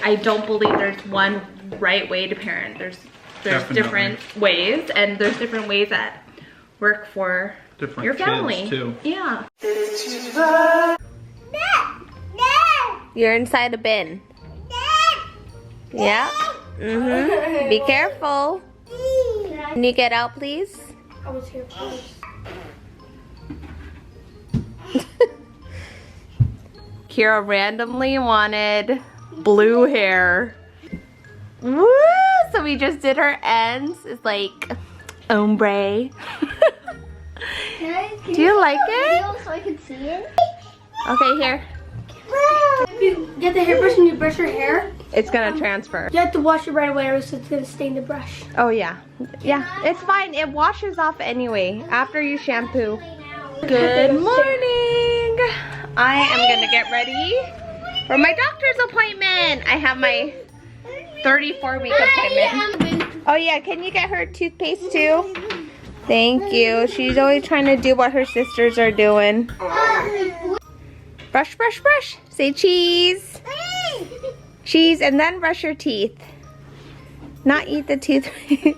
I don't believe there's one right way to parent. There's Definitely. different ways, and there's different ways that work for Different your family. kids too. Yeah. You're inside a bin. Yeah. Mm-hmm. Be careful. Can you get out, please? I was here first. Keira randomly wanted blue hair. Woo! So we just did her ends. It's like ombre. Do you like it? So I can see it. Okay, here. If you get the hairbrush and you brush your hair, It's gonna transfer. you have to wash it right away or else it's gonna stain the brush. Oh yeah. Yeah, it's fine. It washes off anyway after you shampoo. Good morning. I am gonna get ready for my doctor's appointment. I have my 34-week appointment. Oh yeah, can you get her toothpaste too? Thank you. She's always trying to do what her sisters are doing. Brush, brush, brush. Say cheese. Cheese, and then brush your teeth. Not eat the toothpaste.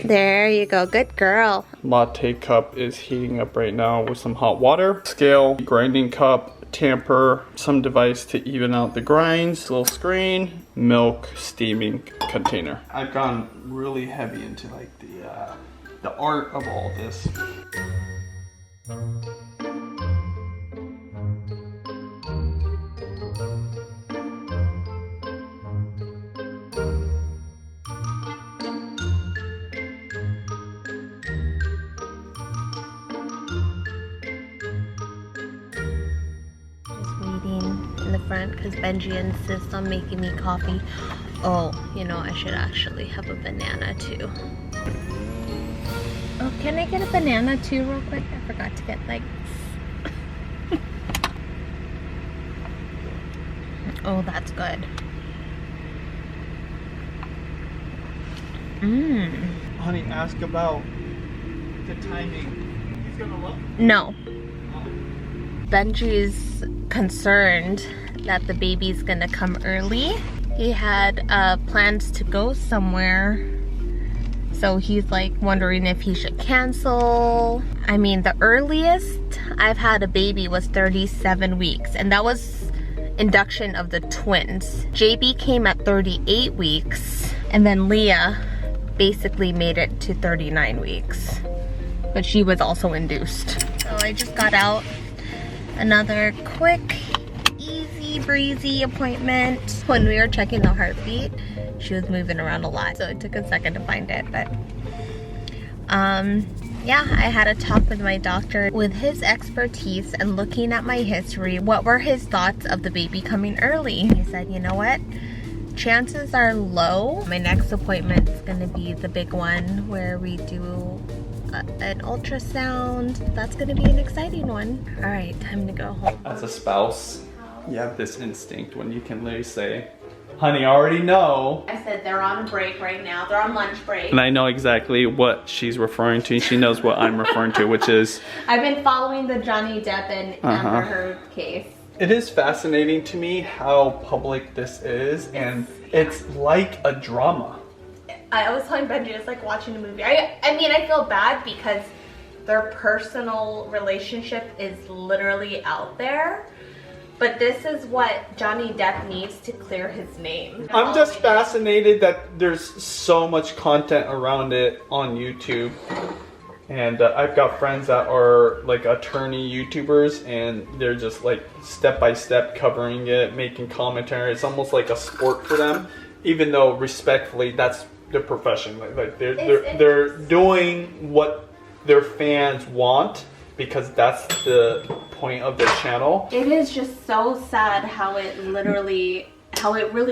There you go. Good girl. Latte cup is heating up right now with some hot water. Scale, grinding cup, tamper, some device to even out the grinds, little screen, milk, steaming container. I've gone really heavy into like the art of all this. In the front because Benji insists on making me coffee. Oh, you know, I should actually have a banana too. Oh, can I get a banana too real quick? I forgot to get like... Oh, that's good. Mmm. Honey, ask about the timing. He's gonna look. No. Benji's concerned that the baby's gonna come early. He had plans to go somewhere, so he's like wondering if he should cancel. I mean, the earliest I've had a baby was 37 weeks, and that was induction of the twins. JB came at 38 weeks, and then Leah basically made it to 39 weeks, but she was also induced. So I just got out another quick, easy breezy appointment. When we were checking the heartbeat, she was moving around a lot, so it took a second to find it. But yeah, I had a talk with my doctor. With his expertise and looking at my history, what were his thoughts of the baby coming early? He said, you know what, chances are low. My next appointment is going to be the big one where we do an ultrasound. That's gonna be an exciting one. All right, time to go home. As a spouse, you have this instinct when you can literally say, honey, I already know. I said they're on break right now. They're on lunch break. And I know exactly what she's referring to. She knows what I'm referring to, which is... I've been following the Johnny Depp and Amber Heard case. It is fascinating to me how public this is, and it's like a drama. I was telling Benji, it's like watching a movie. I mean, I feel bad because their personal relationship is literally out there. But this is what Johnny Depp needs to clear his name. I'm just fascinated that there's so much content around it on YouTube. And I've got friends that are like attorney YouTubers, and they're just like step by step covering it, making commentary. It's almost like a sport for them, even though respectfully, that's their profession. Like they're doing what their fans want, because that's the point of their channel. It is just so sad how it really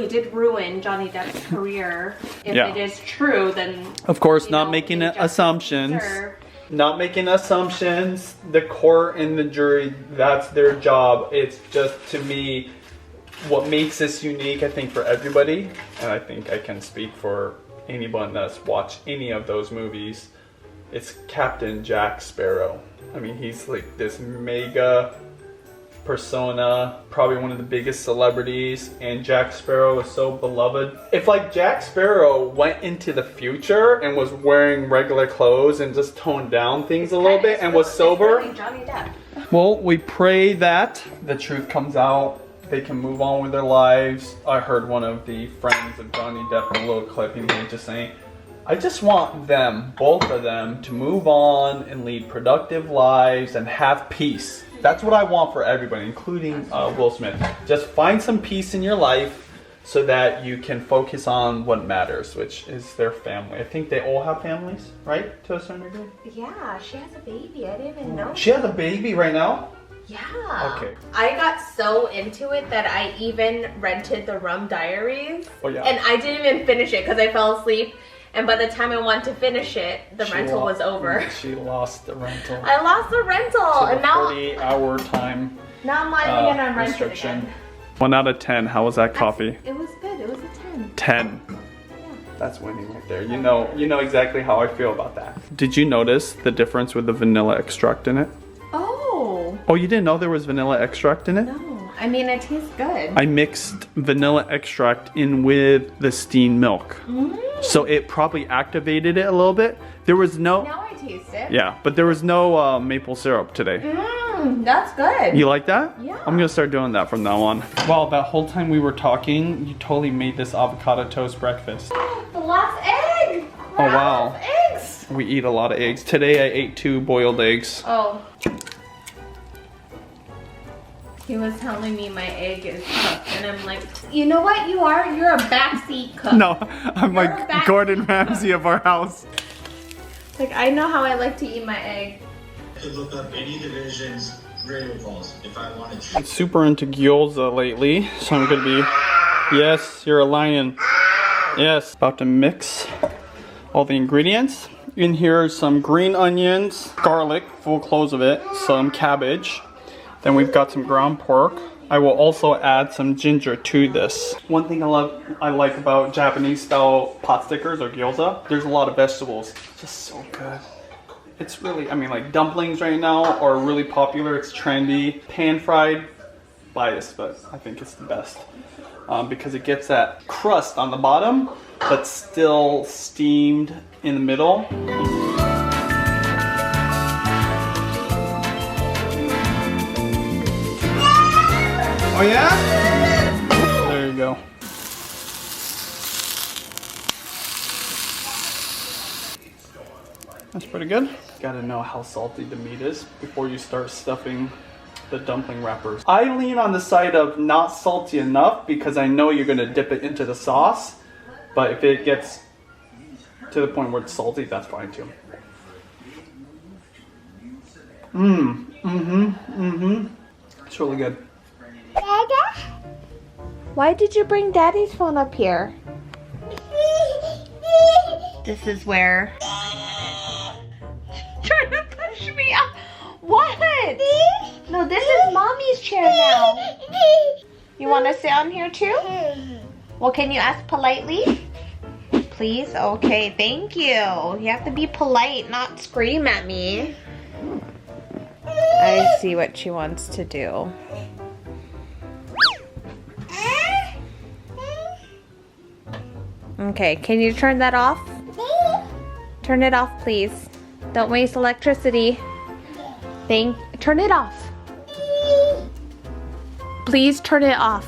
did ruin Johnny Depp's career. If it is true, then of course, not making assumptions. Not making assumptions. The court and the jury, that's their job. It's just, to me, what makes this unique, I think, for everybody. And I think I can speak for anyone that's watched any of those movies. It's Captain Jack Sparrow. I mean, he's like this mega persona, probably one of the biggest celebrities, and Jack Sparrow is so beloved. If like Jack Sparrow went into the future and was wearing regular clothes and just toned down things a little bit and was sober, It's really Johnny Depp. well, we pray that the truth comes out. They can move on with their lives. I heard one of the friends of Johnny Depp in a little clip, and he was just saying, I just want them, both of them, to move on and lead productive lives and have peace. That's what I want for everybody, including Will Smith. Just find some peace in your life so that you can focus on what matters, which is their family. I think they all have families, right? To a certain degree? Yeah, she has a baby. I didn't even know. She has a baby right now? Yeah. Okay. I got so into it that I even rented the Rum Diaries. Oh, yeah. And I didn't even finish it because I fell asleep. And by the time I wanted to finish it, the rental was over. She lost the rental. I lost the rental, and now 48-hour time now I'm not even gonna rent restriction. it again. 1 out of 10. How was that coffee? It was good. It was a 10. 10. That's winning right there. You know exactly how I feel about that. Did you notice the difference with the vanilla extract in it? Oh. Oh, you didn't know there was vanilla extract in it? No. I mean, it tastes good. I mixed vanilla extract in with the steamed milk. So it probably activated it a little bit. There was no... Now I taste it. Yeah, but there was no maple syrup today. That's good. You like that? Yeah. I'm gonna start doing that from now on. Wow, that whole time we were talking, you totally made this avocado toast breakfast. The last egg. Oh, wow. Eggs. We eat a lot of eggs. Today I ate 2 boiled eggs. Oh. He was telling me my egg is cooked, and I'm like, you know what you are? You're a backseat cook. No, I'm You're like back- Gordon Ramsay of our house. Like, I know how I like to eat my egg. I could look up any division's variables if I wanted to. I'm super into gyoza lately, so I'm gonna be... Yes, you're a lion. Yes. About to mix all the ingredients. In here are some green onions, garlic, full cloves of it, some cabbage. Then we've got some ground pork. I will also add some ginger to this. One thing I like about Japanese style pot stickers or gyoza, there's a lot of vegetables. It's just so good. It's really, I mean, like dumplings right now are really popular. It's trendy. Pan fried, biased, but I think it's the best. Because it gets that crust on the bottom, but still steamed in the middle. Oh yeah? There you go. That's pretty good. Gotta know how salty the meat is before you start stuffing the dumpling wrappers. I lean on the side of not salty enough because I know you're gonna dip it into the sauce. But if it gets to the point where it's salty, that's fine too. It's really good. Dada? Why did you bring Daddy's phone up here? This is where... Trying to push me up. What? No, this is Mommy's chair now. You want to sit on here too? Well, can you ask politely? Please? Okay, thank you. You have to be polite, not scream at me. I see what she wants to do. Okay, can you turn that off? Turn it off, please. Don't waste electricity. Turn it off. Please turn it off.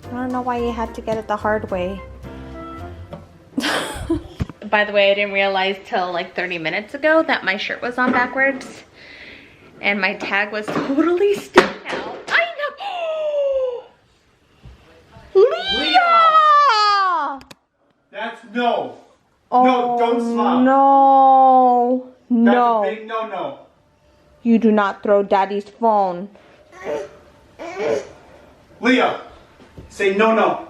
I don't know why you had to get it the hard way. By the way, I didn't realize till like 30 minutes ago that my shirt was on backwards and my tag was totally sticking out. I know! Leah! That's no. Oh, No, don't smile. No. No. That's a big no-no. You do not throw Daddy's phone. Leah, say no.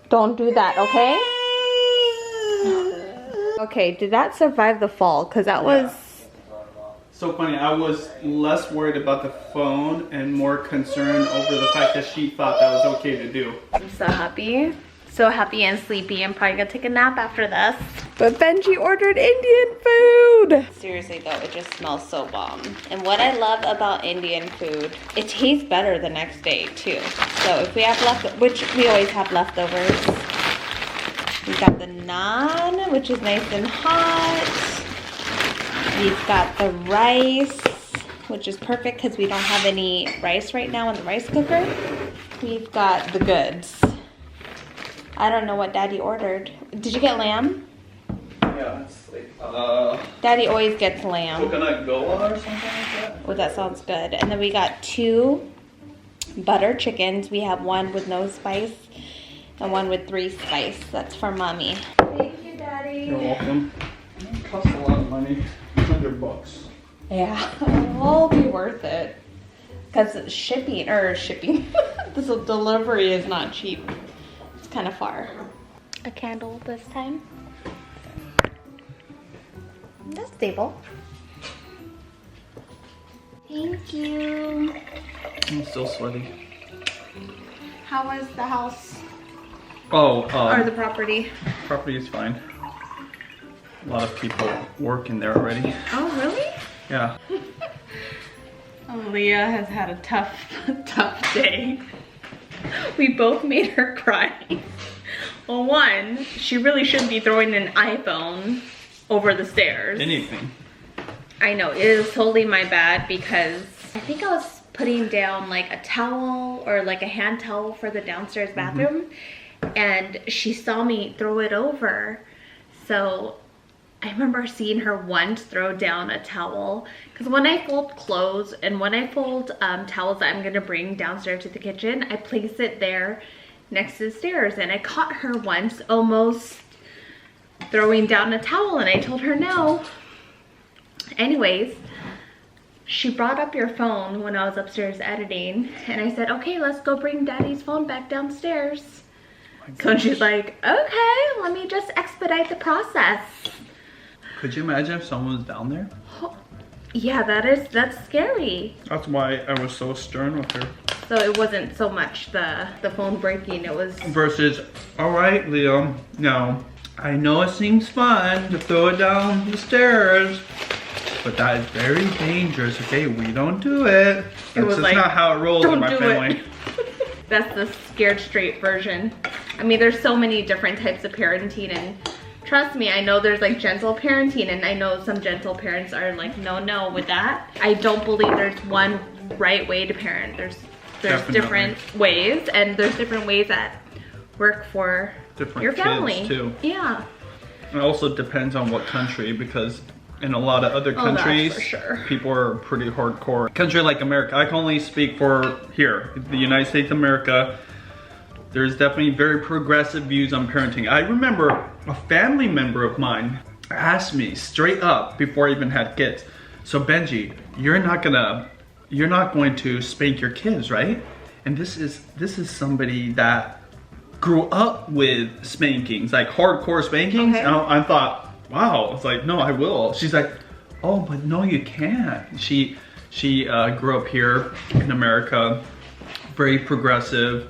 Don't do that, okay? Okay, did that survive the fall? Because that was... So funny, I was less worried about the phone and more concerned over the fact that she thought that was okay to do. I'm so happy. So happy and sleepy. I'm probably gonna take a nap after this. But Benji ordered Indian food. Seriously though, it just smells so bomb. And what I love about Indian food, it tastes better the next day too. So if we have which we always have leftovers. We got the naan, which is nice and hot. We've got the rice, which is perfect because we don't have any rice right now in the rice cooker. We've got the goods. I don't know what Daddy ordered. Did you get lamb? Yeah, it's like, Daddy always gets lamb. coconut goa or something like that. Oh, that sounds good. And then we got 2 butter chickens. We have one with no spice and one with 3 spice. That's for Mommy. Thank you, Daddy. You're welcome. It costs a lot of money. $100. Yeah, it'll be worth it. Because shipping, this delivery is not cheap. It's kind of far. A candle this time. That's stable. Thank you. I'm still sweaty. How was the house? Oh, Or the property? property is fine. A lot of people working there already. Oh, really? Yeah. Leah has had a tough day. We both made her cry. Well, one, she really shouldn't be throwing an iPhone over the stairs. Anything. I know, it is totally my bad because I think I was putting down like a towel or like a hand towel for the downstairs bathroom, and she saw me throw it over. So I remember seeing her once throw down a towel, because when I fold clothes and when I fold towels that I'm gonna bring downstairs to the kitchen, I place it there next to the stairs, and I caught her once almost throwing down a towel, and I told her no. Anyways, she brought up your phone when I was upstairs editing, and I said, okay, let's go bring Daddy's phone back downstairs. So she's like, okay, let me just expedite the process. Could you imagine if someone was down there? Yeah, that's scary. That's why I was so stern with her. So it wasn't so much the phone breaking, it was... Versus, all right, Leah, now, I know it seems fun to throw it down the stairs, but that is very dangerous, okay? We don't do it. That's just like, not how it rolls in my family. That's the scared straight version. I mean, there's so many different types of parenting, and trust me, I know there's like gentle parenting, and I know some gentle parents are like, no with that. I don't believe there's one right way to parent. There's different ways, and there's different ways that work for your family. Kids too. Yeah. It also depends on what country, because in a lot of other countries, for sure, people are pretty hardcore. A country like America, I can only speak for here, the United States of America. There's definitely very progressive views on parenting. I remember a family member of mine asked me straight up before I even had kids, so Benji, you're not going to spank your kids, right? And this is somebody that grew up with spankings, like hardcore spankings. Okay. And I thought, wow, I was like, no, I will. She's like, oh, but no, you can't. She grew up here in America, very progressive,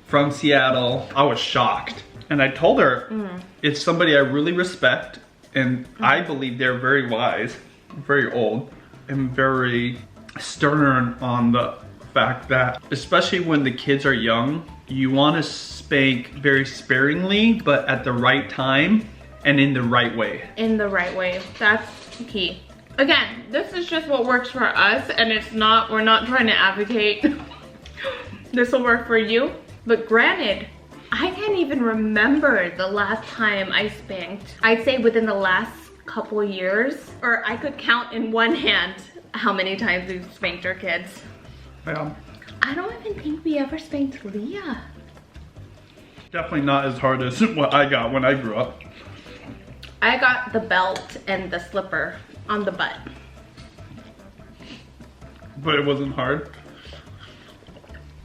from Seattle. I was shocked. And I told her, it's somebody I really respect, and I believe they're very wise, very old, and very stern on the fact that, especially when the kids are young, you want to spank very sparingly, but at the right time and in the right way. In the right way, that's key. Again, this is just what works for us, and we're not trying to advocate this will work for you. But granted, I can't even remember the last time I spanked. I'd say within the last couple years, or I could count in one hand how many times we've spanked our kids. Yeah. I don't even think we ever spanked Leah. Definitely not as hard as what I got when I grew up. I got the belt and the slipper on the butt. But it wasn't hard.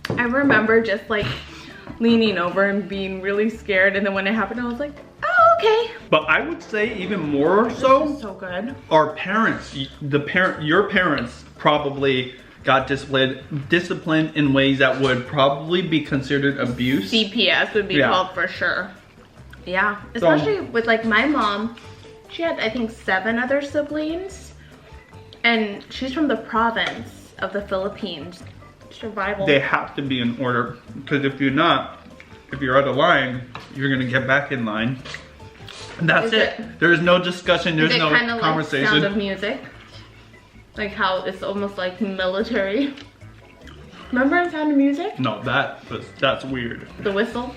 I remember just like leaning over and being really scared, and then when it happened I was like, oh, okay. But I would say even more so, So good. our parents, your parents probably got disciplined in ways that would probably be considered abuse. CPS would be called for sure. Yeah, especially with like my mom. She had, I think, 7 other siblings, and she's from the province of the Philippines. Survival. They have to be in order, because if you're not, if you're out of line, you're gonna get back in line. And that's it. There's no discussion. There's no conversation. Like Sound of Music, like how it's almost like military. Remember in Sound of Music? No, that's weird. The whistle.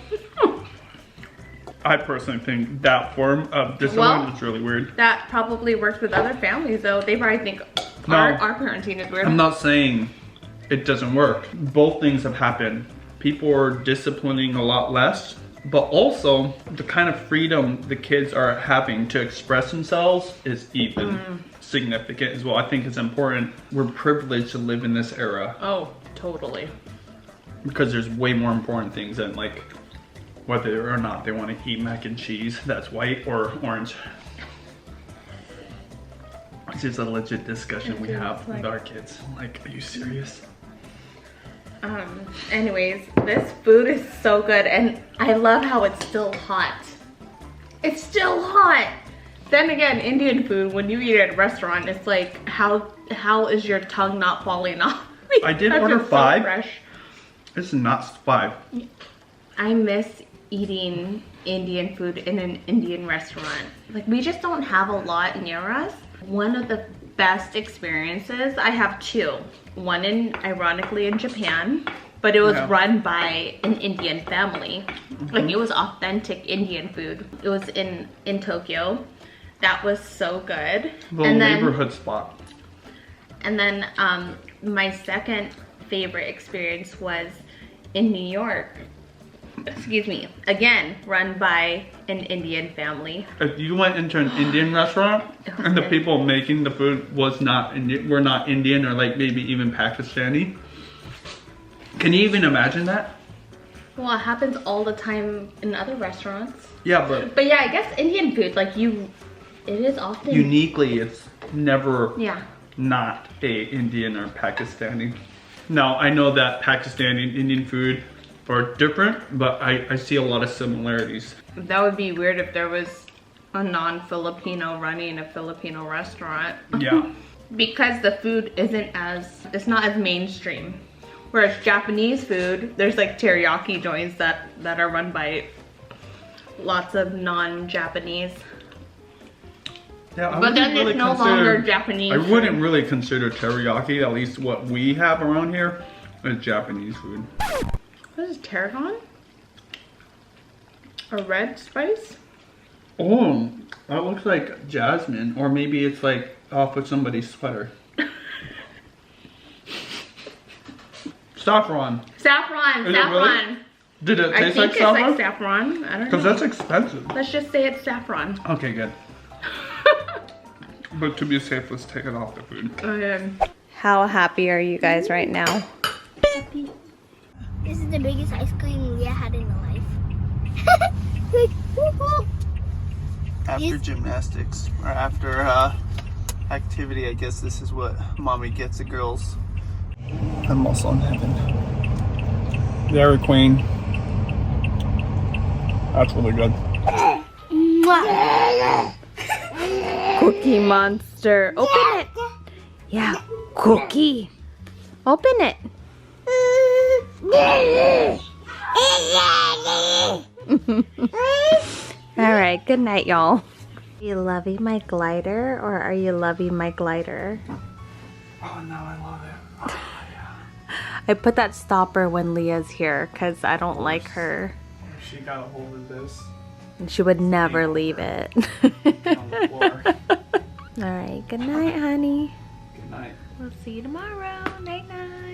I personally think that form of discipline is really weird. That probably works with other families though. They probably think our parenting is weird. I'm not saying it doesn't work. Both things have happened. People are disciplining a lot less, but also the kind of freedom the kids are having to express themselves is even significant as well. I think it's important. We're privileged to live in this era. Oh, totally. Because there's way more important things than like whether or not they want to eat mac and cheese that's white or orange. It's just a legit discussion we have with our kids. Like, are you serious? Anyways, this food is so good, and I love how it's still hot. It's still hot. Then again, Indian food, when you eat at a restaurant, it's like, how is your tongue not falling off? I did order 5. So it's not 5. I miss eating Indian food in an Indian restaurant. Like, we just don't have a lot near us. One of the best experiences, I have 2. One ironically in Japan, but it was run by an Indian family. Like, it was authentic Indian food. It was in Tokyo. That was so good. Little neighborhood spot. And then my second favorite experience was in New York. Excuse me, again, run by an Indian family. If you went into an Indian restaurant and the people making the food were not Indian or like maybe even Pakistani, can you even imagine that? Well, it happens all the time in other restaurants. Yeah, but yeah, I guess Indian food, like it is often uniquely, it's never not a Indian or Pakistani. Now, I know that Pakistani and Indian food are different, but I see a lot of similarities. That would be weird if there was a non-Filipino running a Filipino restaurant. Yeah. Because the food it's not as mainstream. Whereas Japanese food, there's like teriyaki joints that are run by lots of non-Japanese. Yeah, but then it's no longer Japanese. I wouldn't really consider teriyaki, at least what we have around here, as Japanese food. What is tarragon? A red spice? Oh, that looks like jasmine, or maybe it's like off of somebody's sweater. Saffron. Saffron. Is it really? Did it taste like saffron? I think it's like saffron. I don't know. Because that's expensive. Let's just say it's saffron. Okay, good. But to be safe, let's take it off the food. Okay. How happy are you guys right now? Happy. This is the biggest ice cream Leah had in her life. Like, woo-hoo. After gymnastics, or after activity, I guess this is what mommy gets the girls. I'm also in heaven. Dairy Queen. That's really good. Cookie Monster. Open it. Yeah, cookie. Open it. All right, good night, y'all. Are you loving my glider or are you loving my glider? Oh no, I love it. Oh, yeah. I put that stopper when Leah's here because I don't like her. If she got a hold of this, and she would never leave it. on the floor. All right, good night, honey. Good night. We'll see you tomorrow. Night, night.